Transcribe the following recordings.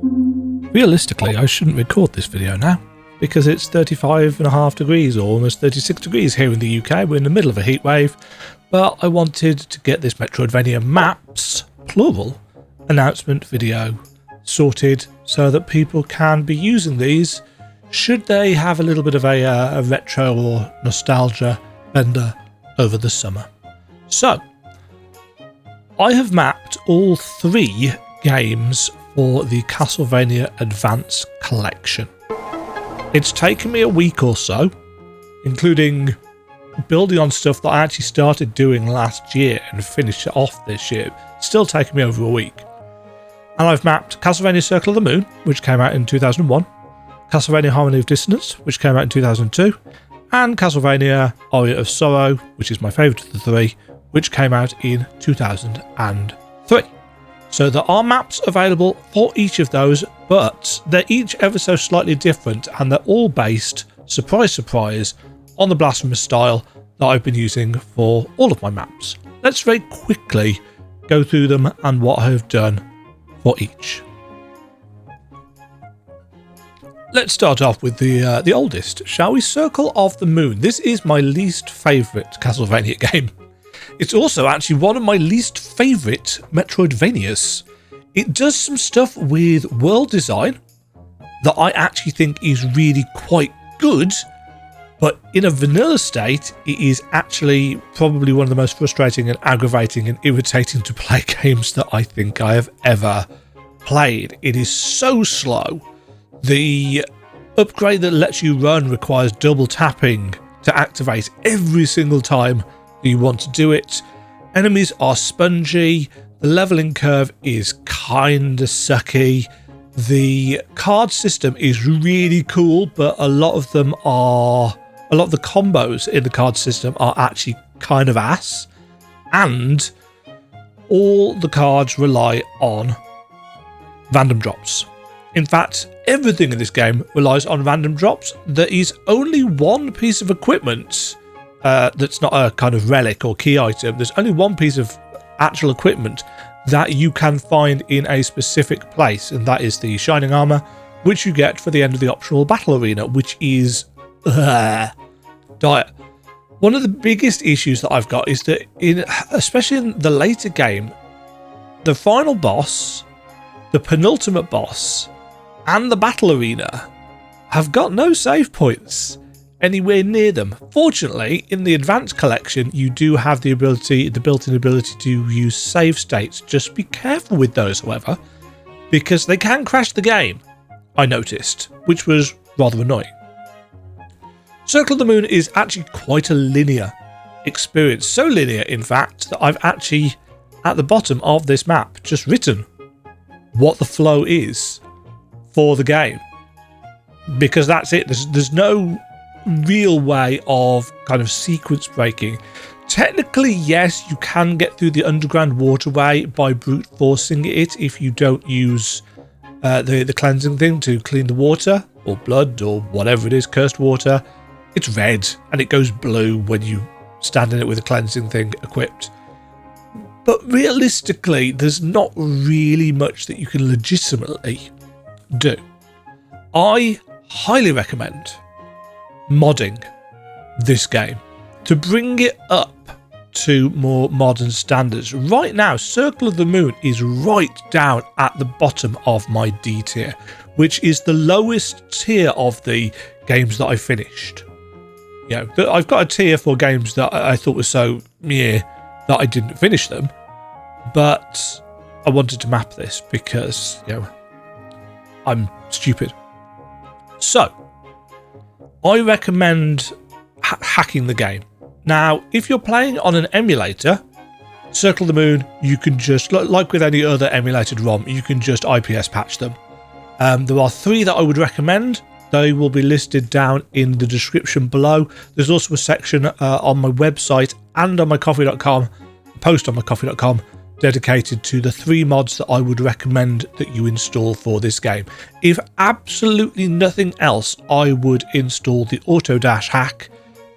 Realistically, I shouldn't record this video now, because it's 35.5 degrees or almost 36 degrees here in the UK. We're in the middle of a heat wave, but I wanted to get this Metroidvania Maps, plural, announcement video sorted so that people can be using these should they have a little bit of a retro or nostalgia bender over the summer. So, I have mapped all 3 games for the Castlevania Advance Collection. It's taken me a week or so, including building on stuff that I actually started doing last year and finished it off this year. It's still taken me over a week. And I've mapped Castlevania Circle of the Moon, which came out in 2001, Castlevania Harmony of Dissonance, which came out in 2002, and Castlevania Aria of Sorrow, which is my favourite of the 3, which came out in 2003. So there are maps available for each of those, but they're each ever so slightly different, and they're all based, surprise surprise, on the Blasphemous style that I've been using for all of my maps. Let's very quickly go through them and what I have done for each. Let's start off with the oldest, shall we? Circle of the Moon. This is my least favourite Castlevania game. It's also actually one of my least favourite Metroidvanias. It does some stuff with world design that I actually think is really quite good, but in a vanilla state, it is actually probably one of the most frustrating and aggravating and irritating to play games that I think I have ever played. It is so slow. The upgrade that lets you run requires double tapping to activate every single time you want to do it. Enemies are spongy. The leveling curve is kinda sucky. The card system is really cool, but a lot of the combos in the card system are actually kind of ass. And all the cards rely on random drops. In fact, everything in this game relies on random drops. There is only one piece of equipment that's not a kind of relic or key item. There's only one piece of actual equipment that you can find in a specific place, and that is the Shining Armor, which you get for the end of the optional battle arena, which is dire. One of the biggest issues that I've got is that, especially in the later game, the final boss, the penultimate boss, and the battle arena have got no save points anywhere near them. Fortunately, in the Advanced Collection, you do have the built-in ability to use save states. Just be careful with those, however, because they can crash the game, I noticed, which was rather annoying. Circle of the Moon is actually quite a linear experience. So linear, in fact, that I've actually, at the bottom of this map, just written what the flow is for the game, because that's it. There's no real way of kind of sequence breaking. Technically, yes, you can get through the underground waterway by brute forcing it if you don't use the cleansing thing to clean the water, or blood, or whatever it is, cursed water. It's red and it goes blue when you stand in it with the cleansing thing equipped. But realistically, there's not really much that you can legitimately do. I highly recommend modding this game to bring it up to more modern standards. Right now, Circle of the Moon is right down at the bottom of my D tier, which is the lowest tier of the games that I finished. You know, I've got a tier for games that I thought were so meh that I didn't finish them, but I wanted to map this because, you know, I'm stupid. So, I recommend hacking the game. Now, if you're playing on an emulator, Circle of the Moon, you can just, like with any other emulated ROM, you can just IPS patch them. There are 3 that I would recommend. They will be listed down in the description below. There's also a section on my website and on my coffee.com, post on my coffee.com, dedicated to the 3 mods that I would recommend that you install for this game. If absolutely nothing else, I would install the auto dash hack,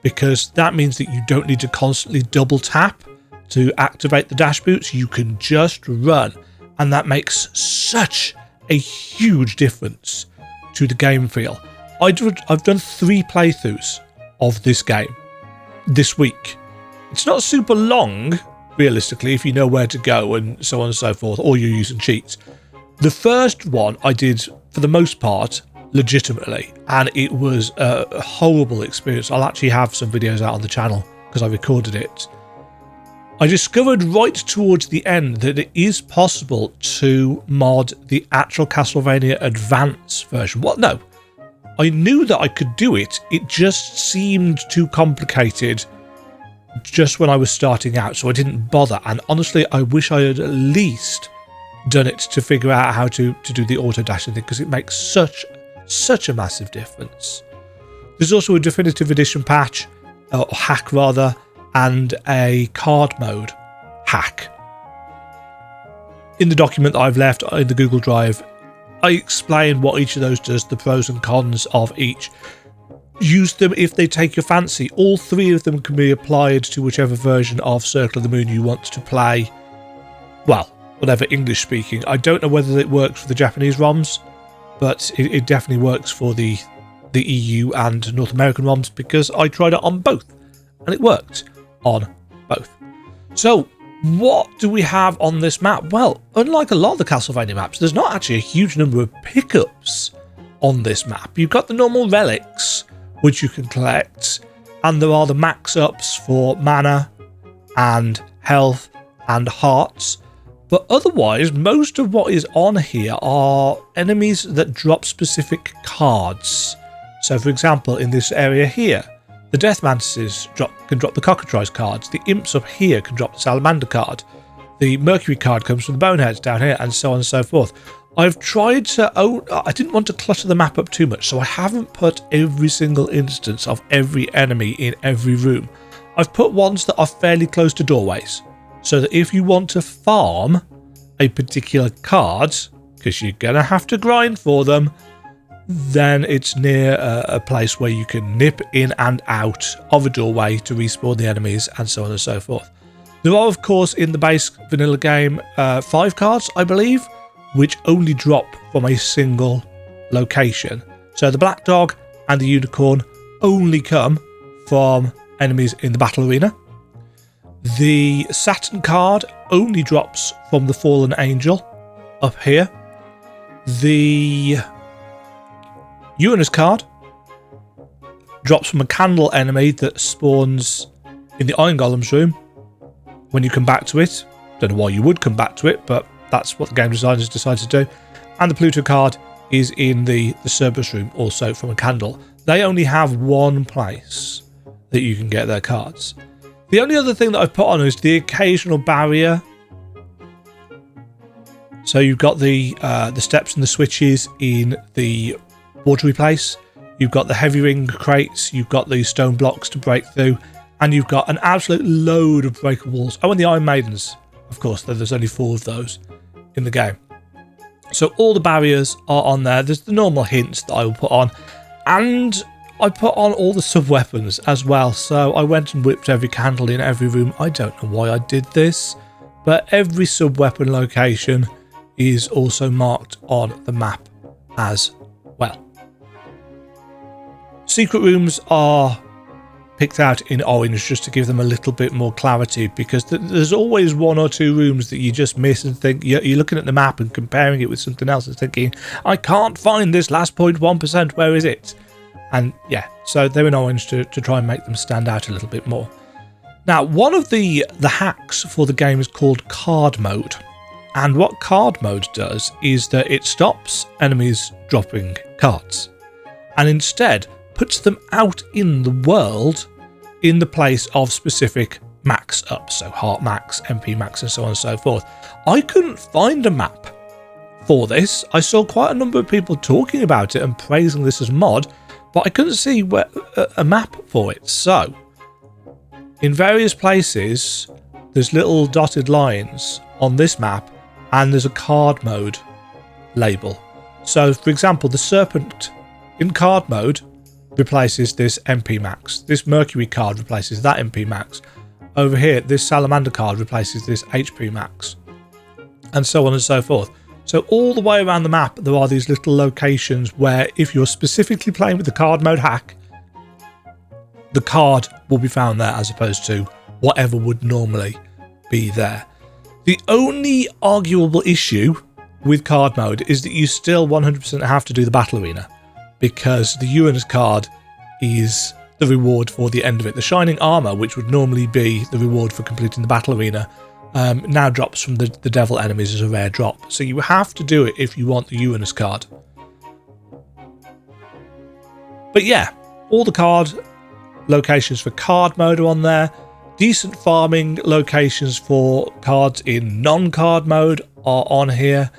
because that means that you don't need to constantly double tap to activate the dash boots. You can just run, and that makes such a huge difference to the game feel. I've done 3 playthroughs of this game this week. It's not super long, realistically, if you know where to go and so on and so forth, or you're using cheats. The first one I did, for the most part, legitimately, and it was a horrible experience. I'll actually have some videos out on the channel because I recorded it. I discovered right towards the end that it is possible to mod the actual Castlevania Advance version. What? No. I knew that I could do it. It just seemed too complicated just when I was starting out, so I didn't bother. And honestly, I wish I had at least done it to figure out how to do the auto dashing thing, because it makes such a massive difference. There's also a definitive edition patch, or hack rather, and a card mode hack. In the document that I've left in the Google Drive, I explain what each of those does, the pros and cons of each. Use them if they take your fancy. All 3 of them can be applied to whichever version of Circle of the Moon you want to play. Well, whatever English speaking. I don't know whether it works for the Japanese ROMs, but it definitely works for the EU and North American ROMs, because I tried it on both and it worked on both. So what do we have on this map? Well, unlike a lot of the Castlevania maps, there's not actually a huge number of pickups on this map. You've got the normal relics, which you can collect, and there are the max ups for mana and health and hearts. But otherwise, most of what is on here are enemies that drop specific cards. So for example, in this area here, the Death Mantises can drop the Cockatrice cards. The Imps up here can drop the Salamander card. The Mercury card comes from the Boneheads down here, and so on and so forth. I've tried to... I didn't want to clutter the map up too much, so I haven't put every single instance of every enemy in every room. I've put ones that are fairly close to doorways, so that if you want to farm a particular card, because you're going to have to grind for them, then it's near a place where you can nip in and out of a doorway to respawn the enemies, and so on and so forth. There are, of course, in the base vanilla game, 5 cards, I believe, which only drop from a single location. So the Black Dog and the Unicorn only come from enemies in the battle arena. The Saturn card only drops from the Fallen Angel up here. The Uranus card drops from a candle enemy that spawns in the Iron Golem's room when you come back to it. Don't know why you would come back to it, but that's what the game designers decided to do. And the Pluto card is in the Cerberus room, also from a candle. They only have one place that you can get their cards. The only other thing that I've put on is the occasional barrier. So you've got the steps and the switches in the watery place. You've got the heavy ring crates. You've got the stone blocks to break through. And you've got an absolute load of breakable walls. Oh, and the Iron Maidens, of course. There's only 4 of those in the game. So all the barriers are on there. There's the normal hints that I will put on. And I put on all the sub-weapons as well. So I went and whipped every candle in every room. I don't know why I did this, but every sub-weapon location is also marked on the map as well. Secret rooms are picked out in orange just to give them a little bit more clarity, because there's always 1 or 2 rooms that you just miss and think you're looking at the map and comparing it with something else and thinking, I can't find this last 0.1%, where is it? And yeah, so they're in orange to try and make them stand out a little bit more. Now, one of the hacks for the game is called card mode. And what card mode does is that it stops enemies dropping cards and instead puts them out in the world in the place of specific max ups, so heart max, MP max, and so on and so forth. I couldn't find a map for this. I saw quite a number of people talking about it and praising this as mod, but I couldn't see a map for it. So in various places there's little dotted lines on this map, and there's a card mode label. So for example, the Serpent in card mode replaces this MP max. This Mercury card replaces that MP max. Over here, this Salamander card replaces this HP max. And so on and so forth. So all the way around the map, there are these little locations where if you're specifically playing with the card mode hack, the card will be found there as opposed to whatever would normally be there. The only arguable issue with card mode is that you still 100% have to do the battle arena, because the Uranus card is the reward for the end of it. The shining armor, which would normally be the reward for completing the battle arena, now drops from the devil enemies as a rare drop. So you have to do it if you want the Uranus card. But yeah, all the card locations for card mode are on there. Decent farming locations for cards in non-card mode are on here.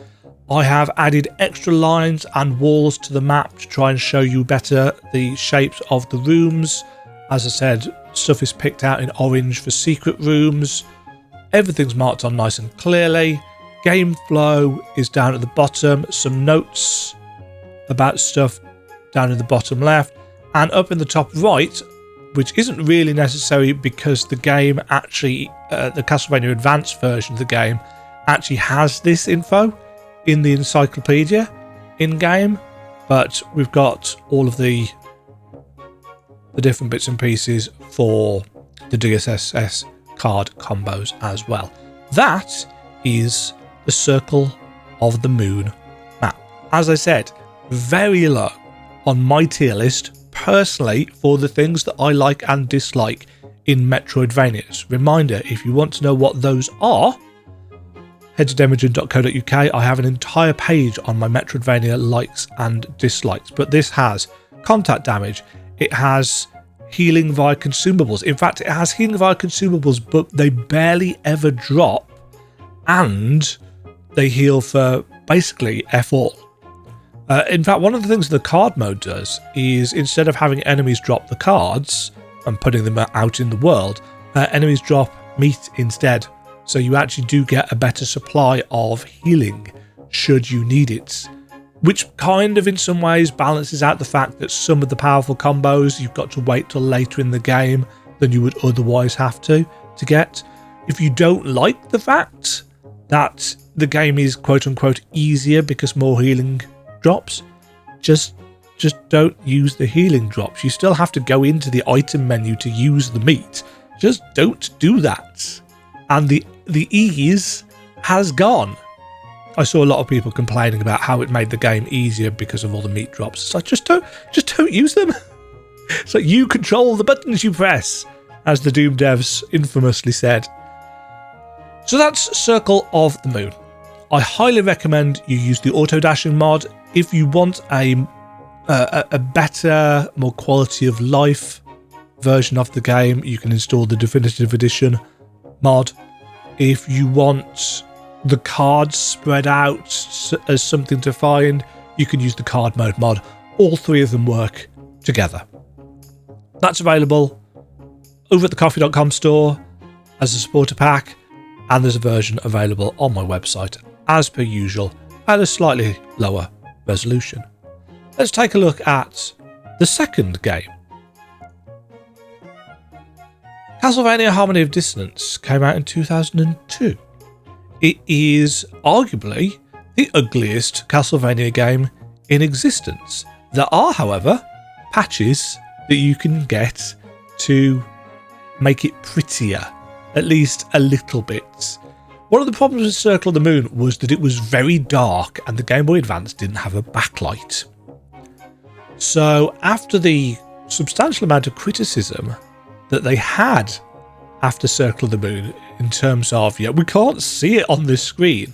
I have added extra lines and walls to the map to try and show you better the shapes of the rooms. As I said, stuff is picked out in orange for secret rooms. Everything's marked on nice and clearly. Game flow is down at the bottom. Some notes about stuff down in the bottom left. And up in the top right, which isn't really necessary because the game actually, the Castlevania Advanced version of the game, actually has this info in the encyclopedia in-game. But we've got all of the different bits and pieces for the DSSS card combos as well. That is the Circle of the Moon map. As I said, very low on my tier list personally for the things that I like and dislike in Metroidvanias. Reminder, if you want to know what those are, head to demajen.co.uk. I have an entire page on my Metroidvania likes and dislikes, but this has contact damage, it has healing via consumables. In fact, it has healing via consumables, but they barely ever drop, and they heal for basically F all. In fact, one of the things the card mode does is instead of having enemies drop the cards and putting them out in the world, enemies drop meat instead. So you actually do get a better supply of healing should you need it, which kind of in some ways balances out the fact that some of the powerful combos you've got to wait till later in the game than you would otherwise have to get. If you don't like the fact that the game is quote unquote easier because more healing drops, just don't use the healing drops. You still have to go into the item menu to use the meat. Just don't do that. And the ease has gone. I saw a lot of people complaining about how it made the game easier because of all the meat drops. It's like, just don't use them. It's like, you control the buttons you press, as the Doom devs infamously said. So that's Circle of the Moon. I highly recommend you use the auto dashing mod if you want a better, more quality of life version of the game. You can install the definitive edition mod. If you want the cards spread out as something to find, you can use the card mode mod. All three of them work together. That's available over at the coffee.com store as a supporter pack, and there's a version available on my website as per usual at a slightly lower resolution. Let's take a look at the second game. Castlevania Harmony of Dissonance came out in 2002. It is arguably the ugliest Castlevania game in existence. There are, however, patches that you can get to make it prettier, at least a little bit. One of the problems with Circle of the Moon was that it was very dark and the Game Boy Advance didn't have a backlight. So after the substantial amount of criticism that they had after Circle of the Moon in terms of, yeah, we can't see it on this screen,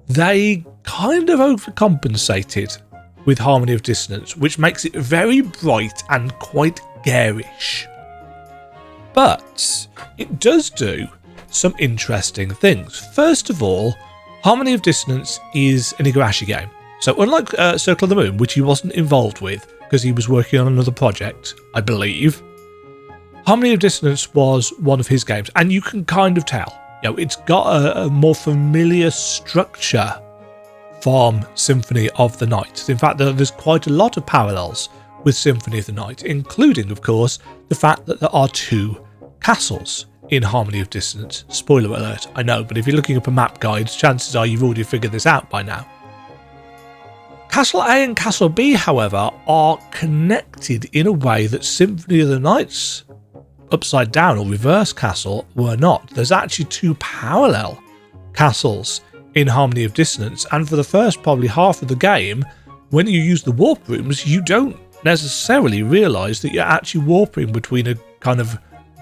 they kind of overcompensated with Harmony of Dissonance, which makes it very bright and quite garish. But it does do some interesting things. First of all, Harmony of Dissonance is an Igarashi game. So unlike Circle of the Moon, which he wasn't involved with because he was working on another project, I believe, Harmony of Dissonance was one of his games, and you can kind of tell. You know, it's got a more familiar structure from Symphony of the Night. In fact, there's quite a lot of parallels with Symphony of the Night, including, of course, the fact that there are two castles in Harmony of Dissonance. Spoiler alert, I know, but if you're looking up a map guide, chances are you've already figured this out by now. Castle A and Castle B, however, are connected in a way that Symphony of the Night's Upside Down or Reverse Castle were not. There's actually 2 parallel castles in Harmony of Dissonance, and for the first probably half of the game, when you use the warp rooms, you don't necessarily realise that you're actually warping between a kind of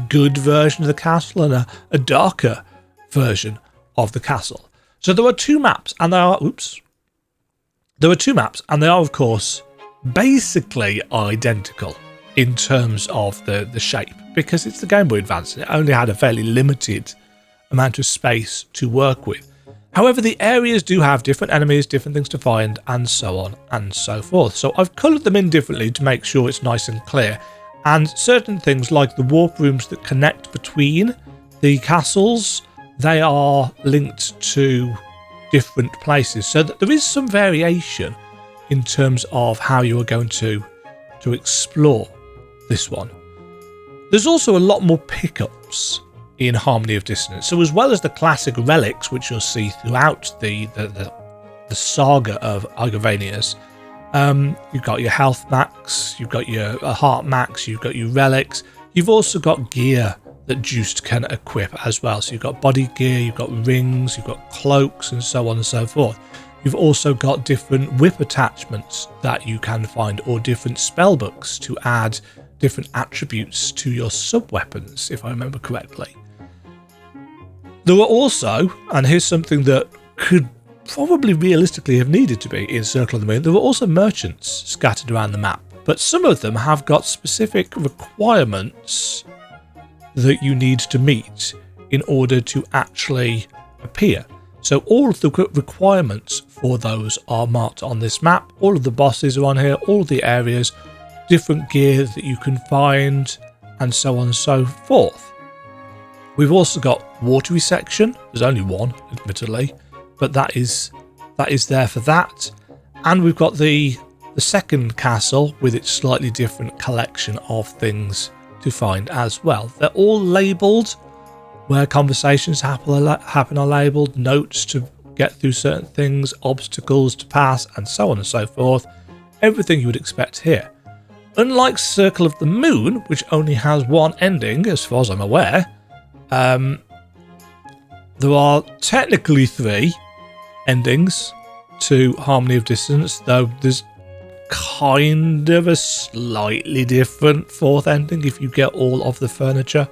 good version of the castle and a darker version of the castle. So there are 2 maps, and they are There are 2 maps, and they are, of course, basically identical in terms of the shape, because it's the Game Boy Advance and it only had a fairly limited amount of space to work with. However, the areas do have different enemies, different things to find, and so on and so forth. So I've coloured them in differently to make sure it's nice and clear. And certain things like the warp rooms that connect between the castles, they are linked to different places, so that there is some variation in terms of how you are going to explore this one. There's also a lot more pickups in Harmony of Dissonance. So as well as the classic relics, which you'll see throughout the saga of Igavanias, you've got your health max, you've got your heart max, you've got your relics, you've also got gear that Juiced can equip as well. So you've got body gear, you've got rings, you've got cloaks, and so on and so forth. You've also got different whip attachments that you can find, or different spell books to add different attributes to your sub-weapons, if I remember correctly. There were also, and here's something that could probably realistically have needed to be in Circle of the Moon, there were also merchants scattered around the map, but some of them have got specific requirements that you need to meet in order to actually appear. So all of the requirements for those are marked on this map. All of the bosses are on here, all of the areas, different gear that you can find, and so on and so forth. We've also got watery section. There's only one, admittedly, but that is there for that. And we've got the second castle with its slightly different collection of things to find as well. They're all labelled, where conversations happen are labelled, notes to get through certain things, obstacles to pass, and so on and so forth. Everything you would expect here. Unlike Circle of the Moon, which only has one ending, as far as I'm aware, there are technically 3 endings to Harmony of Dissonance, though there's kind of a slightly different 4th ending if you get all of the furniture.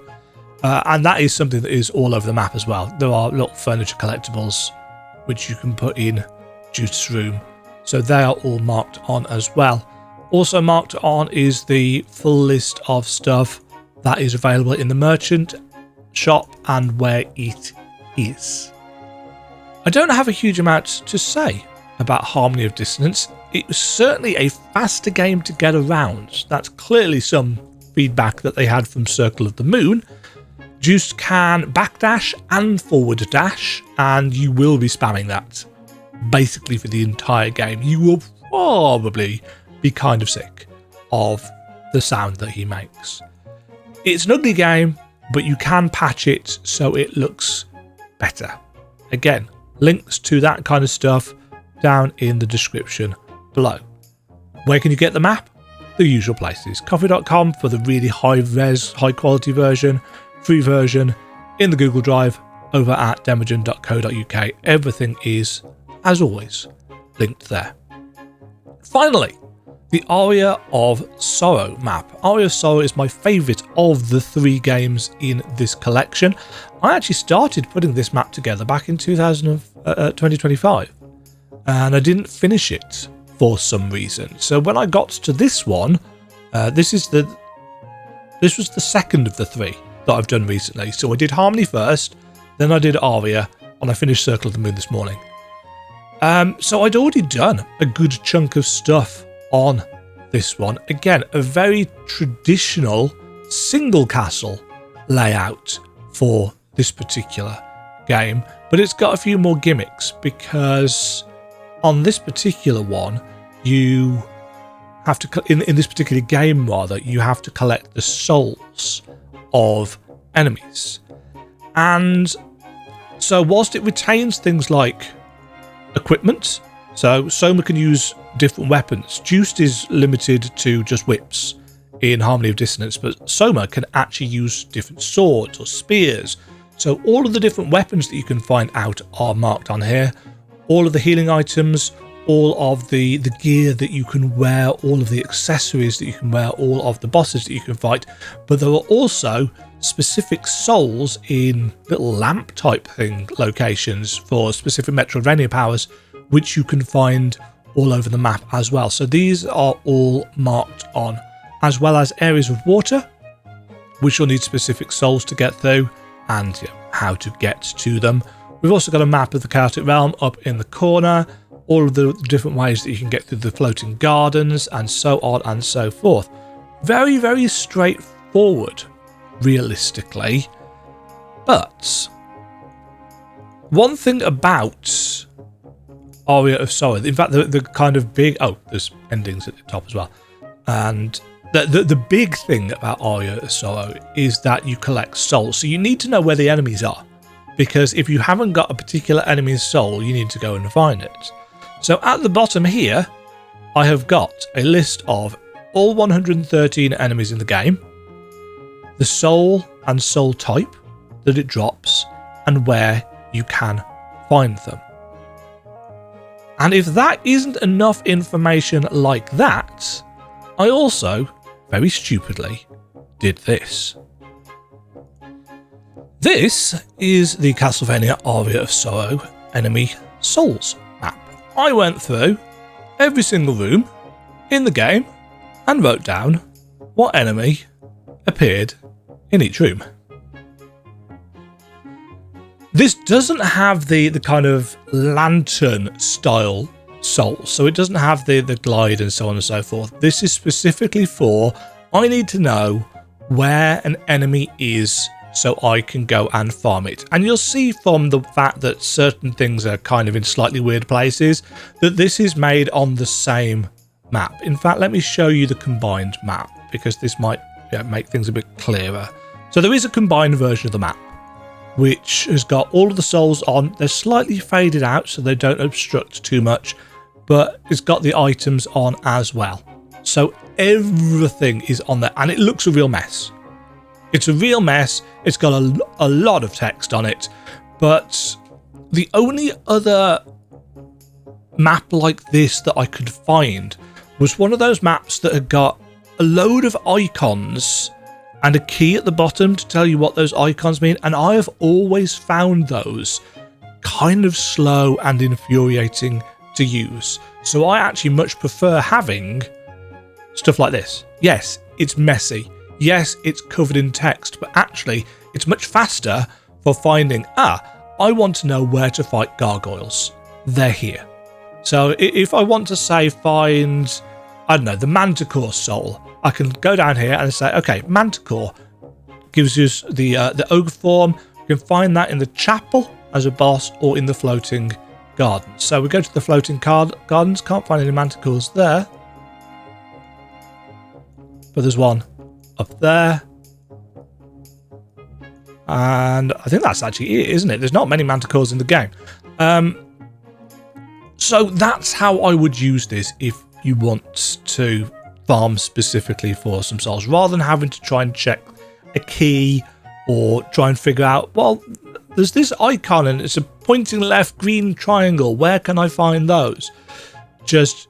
And that is something that is all over the map as well. There are little furniture collectibles which you can put in Juice's room. So they are all marked on as well. Also marked on is the full list of stuff that is available in the merchant shop and where it is. I don't have a huge amount to say about Harmony of Dissonance. It was certainly a faster game to get around. That's clearly some feedback that they had from Circle of the Moon. Juice can backdash and forward dash, and you will be spamming that basically for the entire game. You will probably be kind of sick of the sound that he makes. It's an ugly game, but you can patch it so it looks better. Again, links to that kind of stuff down in the description below. Where can you get the map? The usual places. Coffee.com for the really high-res, high-quality version, free version in the Google Drive, over at demajen.co.uk. Everything is, as always, linked there. Finally, the Aria of Sorrow map. Aria of Sorrow is my favourite of the 3 games in this collection. I actually started putting this map together back in 2025, and I didn't finish it for some reason. So when I got to this one, this was the second of the 3 that I've done recently. So I did Harmony first, then I did Aria, and I finished Circle of the Moon this morning. So I'd already done a good chunk of stuff on this one. Again, a very traditional single castle layout for this particular game, but it's got a few more gimmicks, because on this particular one, you have to, in this particular game rather, you have to collect the souls of enemies. And so whilst it retains things like equipment So Soma can use different weapons. Juiced is limited to just whips in Harmony of Dissonance, but Soma can actually use different swords or spears. So all of the different weapons that you can find out are marked on here. All of the healing items, all of the gear that you can wear, all of the accessories that you can wear, all of the bosses that you can fight. But there are also specific souls in little lamp type thing locations for specific metroidvania powers, which you can find all over the map as well. So these are all marked on, as well as areas of water, which you'll need specific souls to get through, and how to get to them. We've also got a map of the Chaotic Realm up in the corner, all of the different ways that you can get through the floating gardens, and so on and so forth. Very, very straightforward, realistically. But one thing about Aria of Sorrow, in fact, the kind of big... Oh, there's endings at the top as well. And the big thing about Aria of Sorrow is that you collect souls. So you need to know where the enemies are, because if you haven't got a particular enemy's soul, you need to go and find it. So at the bottom here, I have got a list of all 113 enemies in the game, the soul and soul type that it drops, and where you can find them. And if that isn't enough information like that, I also, very stupidly, did this. This is the Castlevania Aria of Sorrow enemy souls map. I went through every single room in the game and wrote down what enemy appeared in each room. This doesn't have the kind of lantern style souls, so it doesn't have the glide and so on and so forth. This is specifically for, I need to know where an enemy is so I can go and farm it. And you'll see from the fact that certain things are kind of in slightly weird places that this is made on the same map. In fact, let me show you the combined map, because this might make things a bit clearer. So there is a combined version of the map, which has got all of the souls on. They're slightly faded out so they don't obstruct too much, but it's got the items on as well. So everything is on there, and it looks a real mess. It's a real mess. It's got a lot of text on it, but the only other map like this that I could find was one of those maps that had got a load of icons and a key at the bottom to tell you what those icons mean, and I have always found those kind of slow and infuriating to use. So I actually much prefer having stuff like this. Yes, it's messy. Yes, it's covered in text, but actually it's much faster for finding, I want to know where to fight gargoyles. They're here. So if I want to say find, I don't know, the Manticore soul, I can go down here and say, okay, Manticore gives us the ogre form. You can find that in the chapel as a boss or in the floating gardens. So we go to the floating gardens, can't find any Manticores there. But there's one up there. And I think that's actually it, isn't it? There's not many Manticores in the game. So that's how I would use this if you want to farm specifically for some souls, rather than having to try and check a key or try and figure out, well, there's this icon and it's a pointing left green triangle. Where can I find those? Just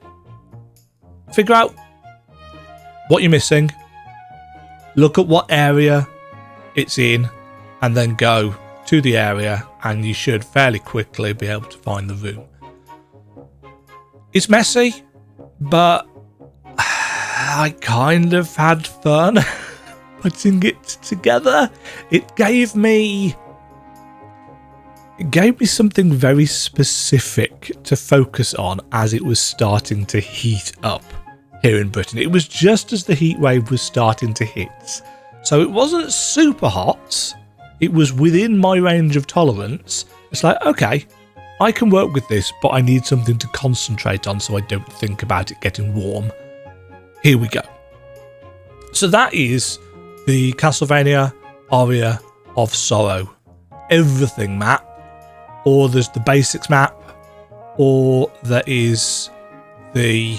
figure out what you're missing, look at what area it's in, and then go to the area, and you should fairly quickly be able to find the room. It's messy, but I kind of had fun putting it together. It gave me something very specific to focus on as it was starting to heat up here in Britain. It was just as the heat wave was starting to hit. So it wasn't super hot. It was within my range of tolerance. It's like, okay, I can work with this, but I need something to concentrate on so I don't think about it getting warm. Here we go. So that is the Castlevania Aria of Sorrow Everything map, or there's the Basics map, or there is the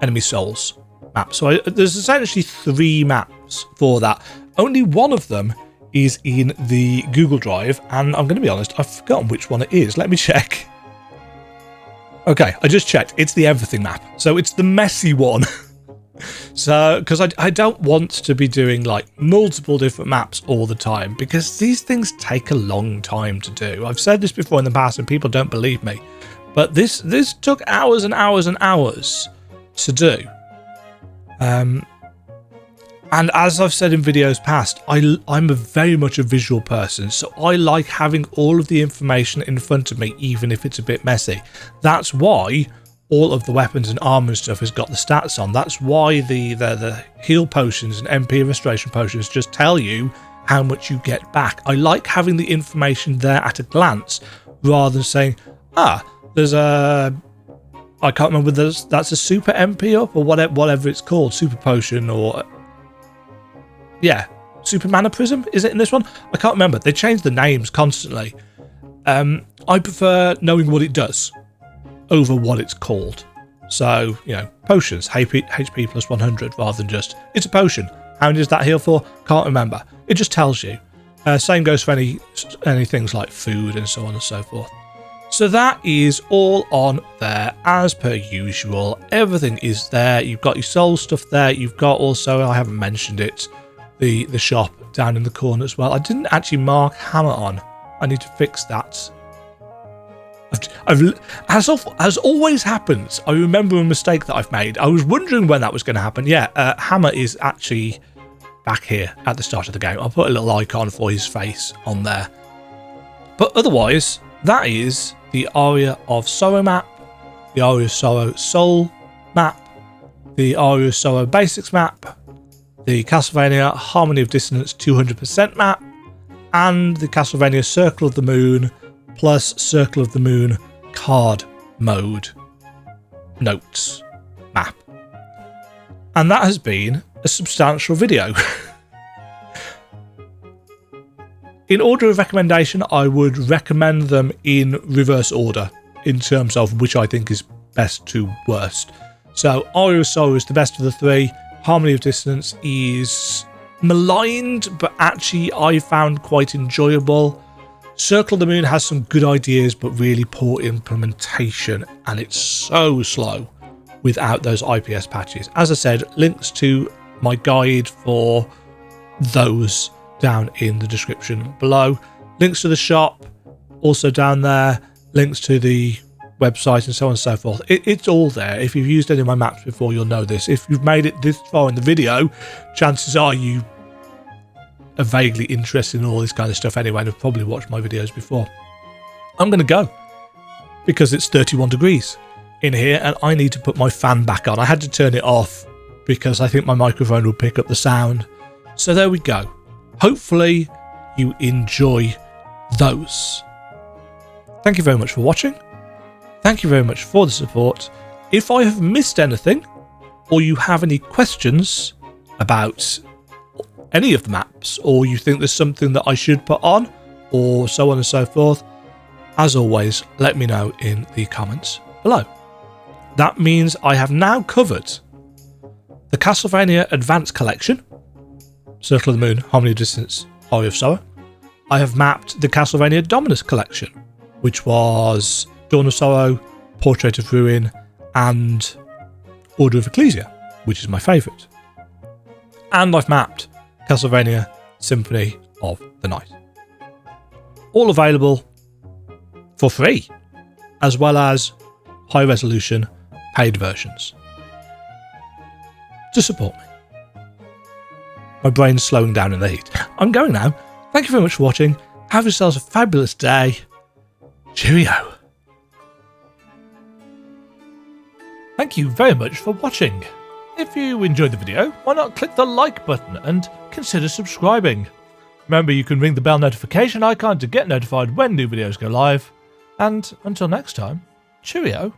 enemy souls map. So there's essentially 3 maps for that. Only one of them is in the Google Drive, and I'm going to be honest, I've forgotten which one it is. Let me check. Okay, I just checked. It's the everything map. So it's the messy one. So, because I don't want to be doing like multiple different maps all the time, because these things take a long time to do. I've said this before in the past and people don't believe me, but this took hours and hours and hours to do. And as I've said in videos past, I'm very much a visual person, so I like having all of the information in front of me, even if it's a bit messy. That's why all of the weapons and armor and stuff has got the stats on. That's why the heal potions and MP restoration potions just tell you how much you get back. I like having the information there at a glance, rather than saying, there's a... I can't remember whether that's a super MP up or whatever it's called, super potion or... Yeah, super mana prism, is it in this one? I can't remember. They change the names constantly. I prefer knowing what it does over what it's called. So, you know, potions, HP plus 100, rather than just, it's a potion. How many does that heal for? Can't remember. It just tells you. Same goes for any things like food and so on and so forth. So that is all on there as per usual. Everything is there. You've got your soul stuff there. You've got also, I haven't mentioned it, the shop down in the corner as well. I didn't actually mark hammer on. I need to fix that. As always happens, I remember a mistake that I've made. I was wondering when that was going to happen. Yeah, hammer is actually back here at the start of the game. I'll put a little icon for his face on there. But otherwise, that is the Aria of Sorrow map, the Aria of Sorrow Soul map, the Aria of Sorrow Basics map, the Castlevania Harmony of Dissonance 200% map, and the Castlevania Circle of the Moon plus Circle of the Moon card mode notes map. And that has been a substantial video. In order of recommendation, I would recommend them in reverse order in terms of which I think is best to worst. So Aria of Sorrow is the best of the 3. Harmony of Dissonance is maligned, but actually I found quite enjoyable. Circle of the Moon has some good ideas, but really poor implementation, and it's so slow without those IPS patches. As I said, links to my guide for those down in the description below. Links to the shop also down there. Links to the website and so on and so forth. It's all there. If you've used any of my maps before, you'll know this. If you've made it this far in the video, chances are you are vaguely interested in all this kind of stuff anyway, and have probably watched my videos before. I'm going to go because it's 31 degrees in here and I need to put my fan back on. I had to turn it off because I think my microphone will pick up the sound. So there we go. Hopefully you enjoy those. Thank you very much for watching. Thank you very much for the support. If I have missed anything, or you have any questions about any of the maps, or you think there's something that I should put on, or so on and so forth, as always, let me know in the comments below. That means I have now covered the Castlevania Advance Collection, Circle of the Moon, Harmony of Dissonance, Aria of Sorrow. I have mapped the Castlevania Dominus Collection, which was Dawn of Sorrow, Portrait of Ruin, and Order of Ecclesia, which is my favourite. And I've mapped Castlevania Symphony of the Night. All available for free, as well as high resolution paid versions. To support me. My brain's slowing down in the heat. I'm going now. Thank you very much for watching. Have yourselves a fabulous day. Cheerio. Thank you very much for watching. If you enjoyed the video, why not click the like button and consider subscribing. Remember, you can ring the bell notification icon to get notified when new videos go live. And until next time, cheerio.